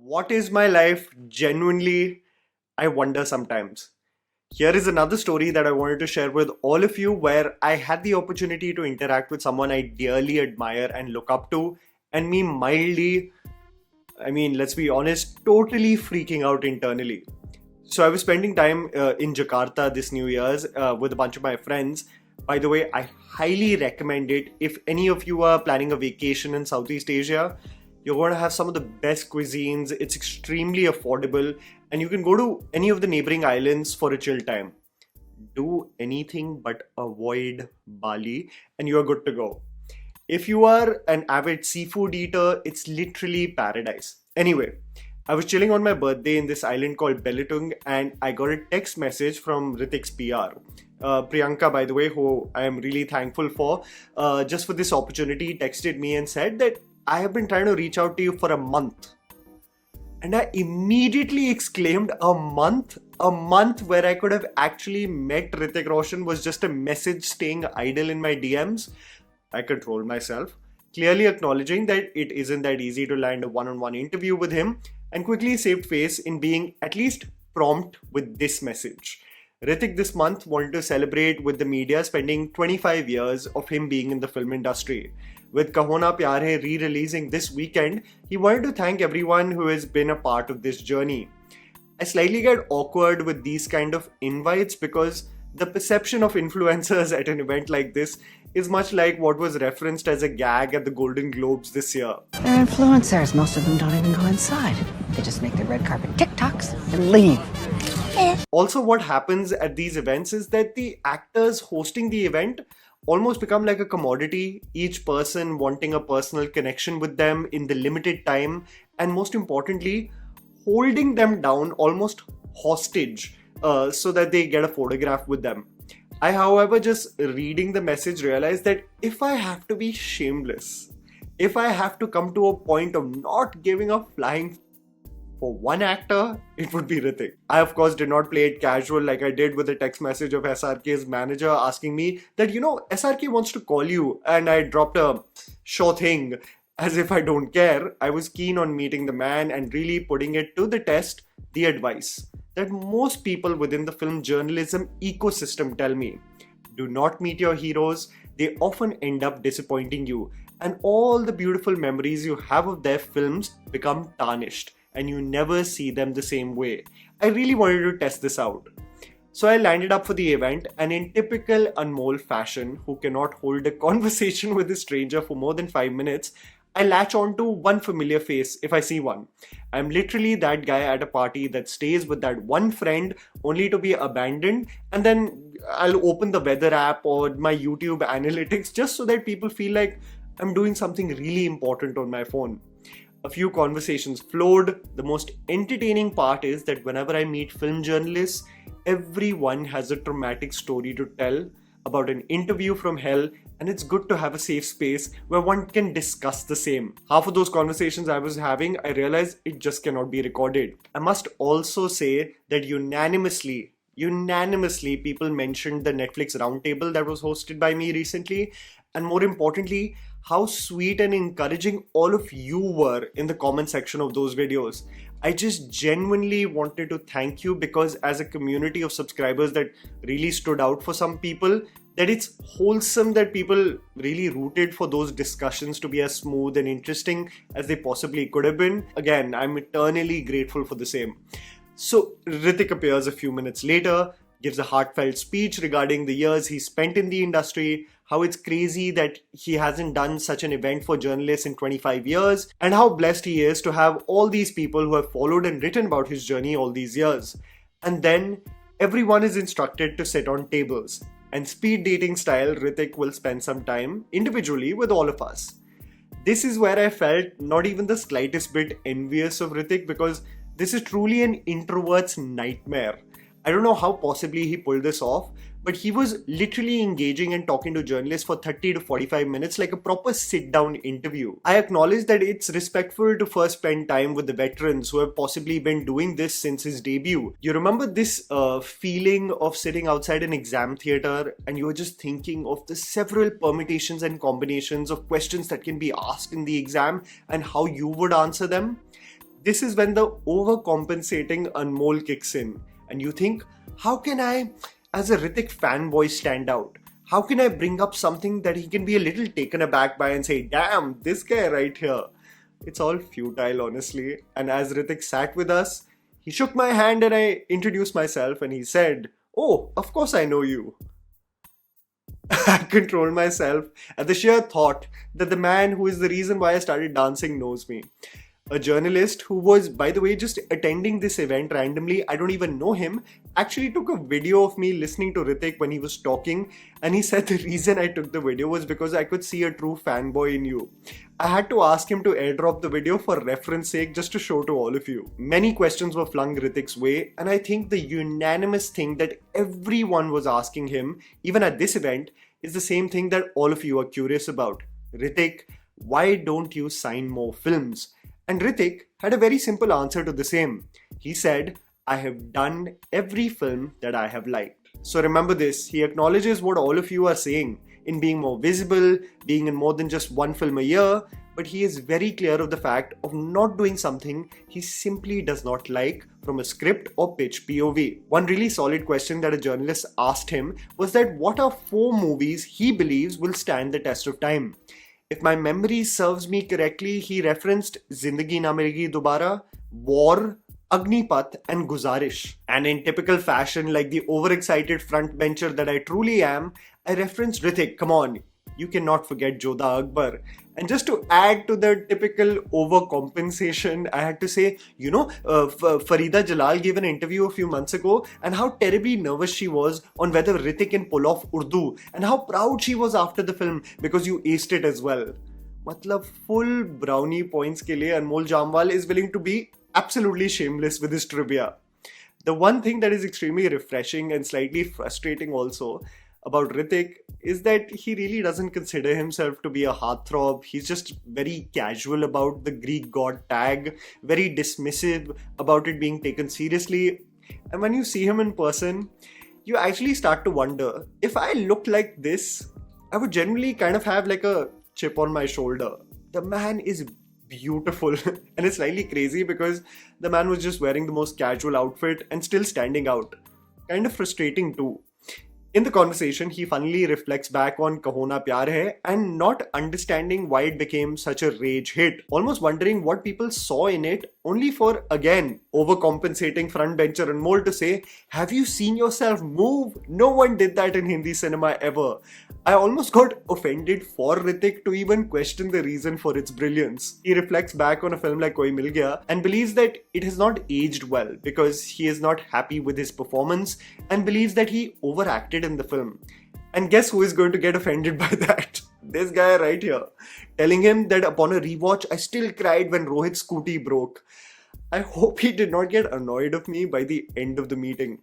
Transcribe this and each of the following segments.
What is my life? Genuinely, I wonder sometimes. Here is another story that I wanted to share with all of you where I had the opportunity to interact with someone I dearly admire and look up to, and me mildly, let's be honest, totally freaking out internally. So I was spending time in Jakarta this New Year's with a bunch of my friends. By the way, I highly recommend it. If any of you are planning a vacation in Southeast Asia, you're going to have some of the best cuisines. It's extremely affordable, and you can go to any of the neighboring islands for a chill time. Do anything but avoid Bali, and you are good to go. If you are an avid seafood eater, it's literally paradise. Anyway, I was chilling on my birthday in this island called Belitung, and I got a text message from Hrithik's PR. Priyanka, by the way, who I am really thankful for, just for this opportunity, texted me and said that I have been trying to reach out to you for a month. And I immediately exclaimed, a month? A month where I could have actually met Hrithik Roshan was just a message staying idle in my DMs? I controlled myself, clearly acknowledging that it isn't that easy to land a one-on-one interview with him, and quickly saved face in being at least prompt with this message. Hrithik this month wanted to celebrate with the media spending 25 years of him being in the film industry. With Kaho Na Pyar Hai re-releasing this weekend, he wanted to thank everyone who has been a part of this journey. I slightly get awkward with these kind of invites because the perception of influencers at an event like this is much like what was referenced as a gag at the Golden Globes this year. They're influencers. Most of them don't even go inside. They just make their red carpet TikToks and leave. Also, what happens at these events is that the actors hosting the event almost become like a commodity, each person wanting a personal connection with them in the limited time, and most importantly, holding them down almost hostage so that they get a photograph with them. I, however, just reading the message realized that if I have to be shameless, if I have to come to a point of not giving a flying for one actor, it would be Hrithik. I, of course, did not play it casual like I did with a text message of SRK's manager asking me that, SRK wants to call you, and I dropped a sure thing as if I don't care. I was keen on meeting the man and really putting it to the test, the advice that most people within the film journalism ecosystem tell me. Do not meet your heroes, they often end up disappointing you, and all the beautiful memories you have of their films become tarnished, and you never see them the same way. I really wanted to test this out. So I landed up for the event, and in typical Anmol fashion, who cannot hold a conversation with a stranger for more than 5 minutes, I latch on to one familiar face if I see one. I'm literally that guy at a party that stays with that one friend only to be abandoned, and then I'll open the weather app or my YouTube analytics just so that people feel like I'm doing something really important on my phone. A few conversations flowed. The most entertaining part is that whenever I meet film journalists, everyone has a traumatic story to tell about an interview from hell, and it's good to have a safe space where one can discuss the same. Half of those conversations I was having, I realized it just cannot be recorded. I must also say that unanimously, people mentioned the Netflix roundtable that was hosted by me recently, and more importantly, how sweet and encouraging all of you were in the comment section of those videos. I just genuinely wanted to thank you because as a community of subscribers that really stood out for some people, that it's wholesome that people really rooted for those discussions to be as smooth and interesting as they possibly could have been. Again, I'm eternally grateful for the same. So Hrithik appears a few minutes later, gives a heartfelt speech regarding the years he spent in the industry, how it's crazy that he hasn't done such an event for journalists in 25 years, and how blessed he is to have all these people who have followed and written about his journey all these years. And then everyone is instructed to sit on tables. And speed dating style, Hrithik will spend some time individually with all of us. This is where I felt not even the slightest bit envious of Hrithik because this is truly an introvert's nightmare. I don't know how possibly he pulled this off, but he was literally engaging and talking to journalists for 30 to 45 minutes like a proper sit-down interview. I acknowledge that it's respectful to first spend time with the veterans who have possibly been doing this since his debut. You remember this feeling of sitting outside an exam theater and you were just thinking of the several permutations and combinations of questions that can be asked in the exam and how you would answer them? This is when the overcompensating Anmol kicks in, and you think, how can I, as a Hrithik fanboy, stand out? How can I bring up something that he can be a little taken aback by and say, damn, this guy right here? It's all futile, honestly. And as Hrithik sat with us, he shook my hand and I introduced myself and he said, oh, of course I know you. I controlled myself at the sheer thought that the man who is the reason why I started dancing knows me. A journalist who was, by the way, just attending this event randomly, I don't even know him, actually took a video of me listening to Hrithik when he was talking, and he said the reason I took the video was because I could see a true fanboy in you. I had to ask him to airdrop the video for reference sake just to show to all of you. Many questions were flung Hrithik's way, and I think the unanimous thing that everyone was asking him, even at this event, is the same thing that all of you are curious about. Hrithik, why don't you sign more films? And Hrithik had a very simple answer to the same. He said, I have done every film that I have liked. So remember this, he acknowledges what all of you are saying in being more visible, being in more than just one film a year, but he is very clear of the fact of not doing something he simply does not like from a script or pitch POV. One really solid question that a journalist asked him was that what are 4 movies he believes will stand the test of time? If my memory serves me correctly, he referenced Zindagi Na Milegi Dobara, War, Agnipath and Guzarish. And in typical fashion, like the overexcited frontbencher that I truly am, I referenced Hrithik, come on, you cannot forget Jodha Akbar. And just to add to the typical overcompensation, I had to say, Farida Jalal gave an interview a few months ago and how terribly nervous she was on whether Hrithik can pull off Urdu and how proud she was after the film because you aced it as well. Matlab, full brownie points ke liye Anmol Jamwal is willing to be absolutely shameless with his trivia. The one thing that is extremely refreshing and slightly frustrating also about Hrithik is that he really doesn't consider himself to be a heartthrob. He's just very casual about the Greek god tag, very dismissive about it being taken seriously. And when you see him in person, you actually start to wonder, if I looked like this, I would generally kind of have like a chip on my shoulder. The man is beautiful and it's slightly crazy because the man was just wearing the most casual outfit and still standing out. Kind of frustrating too. In the conversation, he funnily reflects back on Kaho Na Pyar Hai and not understanding why it became such a rage hit, almost wondering what people saw in it, only for, again, overcompensating frontbencher Anmol to say, have you seen yourself move? No one did that in Hindi cinema ever. I almost got offended for Hrithik to even question the reason for its brilliance. He reflects back on a film like Koi Mil Gaya and believes that it has not aged well because he is not happy with his performance and believes that he overacted in the film. And guess who is going to get offended by that? This guy right here, telling him that upon a rewatch, I still cried when Rohit's scooty broke. I hope he did not get annoyed of me by the end of the meeting.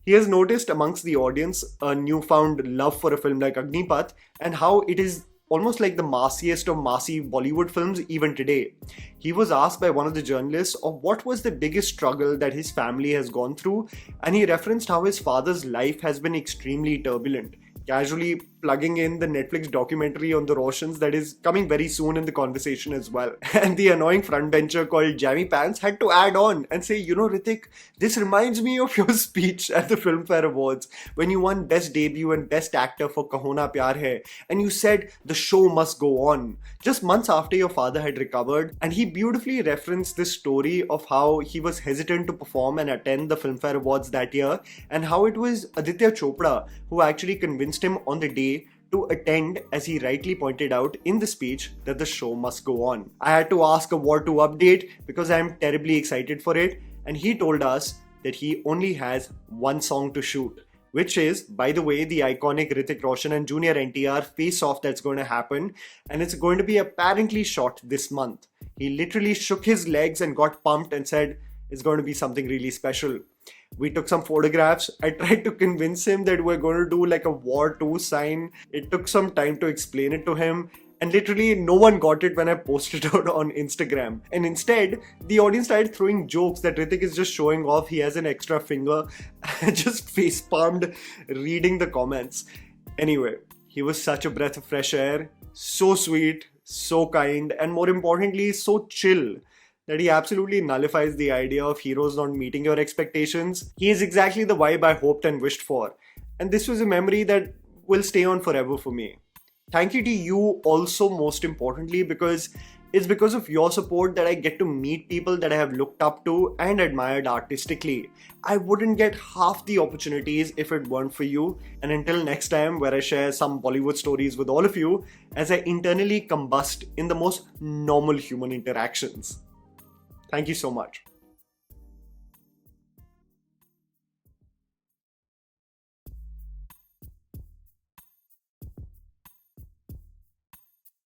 He has noticed amongst the audience a newfound love for a film like Agnipath and how it is almost like the massiest of massy Bollywood films even today. He was asked by one of the journalists of what was the biggest struggle that his family has gone through, and he referenced how his father's life has been extremely turbulent, casually plugging in the Netflix documentary on the Roshans that is coming very soon in the conversation as well. And the annoying frontbencher called Jammy Pants had to add on and say, Hrithik, this reminds me of your speech at the Filmfare Awards when you won Best Debut and Best Actor for Kaho Na Pyar Hai and you said the show must go on, just months after your father had recovered. And he beautifully referenced this story of how he was hesitant to perform and attend the Filmfare Awards that year and how it was Aditya Chopra who actually convinced him on the day to attend, as he rightly pointed out in the speech, that the show must go on. I had to ask a War 2 update because I am terribly excited for it, and he told us that he only has one song to shoot, which is, by the way, the iconic Hrithik Roshan and Junior NTR face-off that's going to happen, and it's going to be apparently shot this month. He literally shook his legs and got pumped and said, it's going to be something really special. We took some photographs. I tried to convince him that we're going to do like a War 2 sign. It took some time to explain it to him. And literally no one got it when I posted it out on Instagram. And instead, the audience started throwing jokes that Hrithik is just showing off he has an extra finger. I just face-palmed reading the comments. Anyway, he was such a breath of fresh air. So sweet, so kind, and more importantly, so chill. that he absolutely nullifies the idea of heroes not meeting your expectations. He is exactly the vibe I hoped and wished for. And this was a memory that will stay on forever for me. Thank you to you also, most importantly, because it's because of your support that I get to meet people that I have looked up to and admired artistically. I wouldn't get half the opportunities if it weren't for you. And until next time, where I share some Bollywood stories with all of you, as I internally combust in the most normal human interactions. Thank you so much.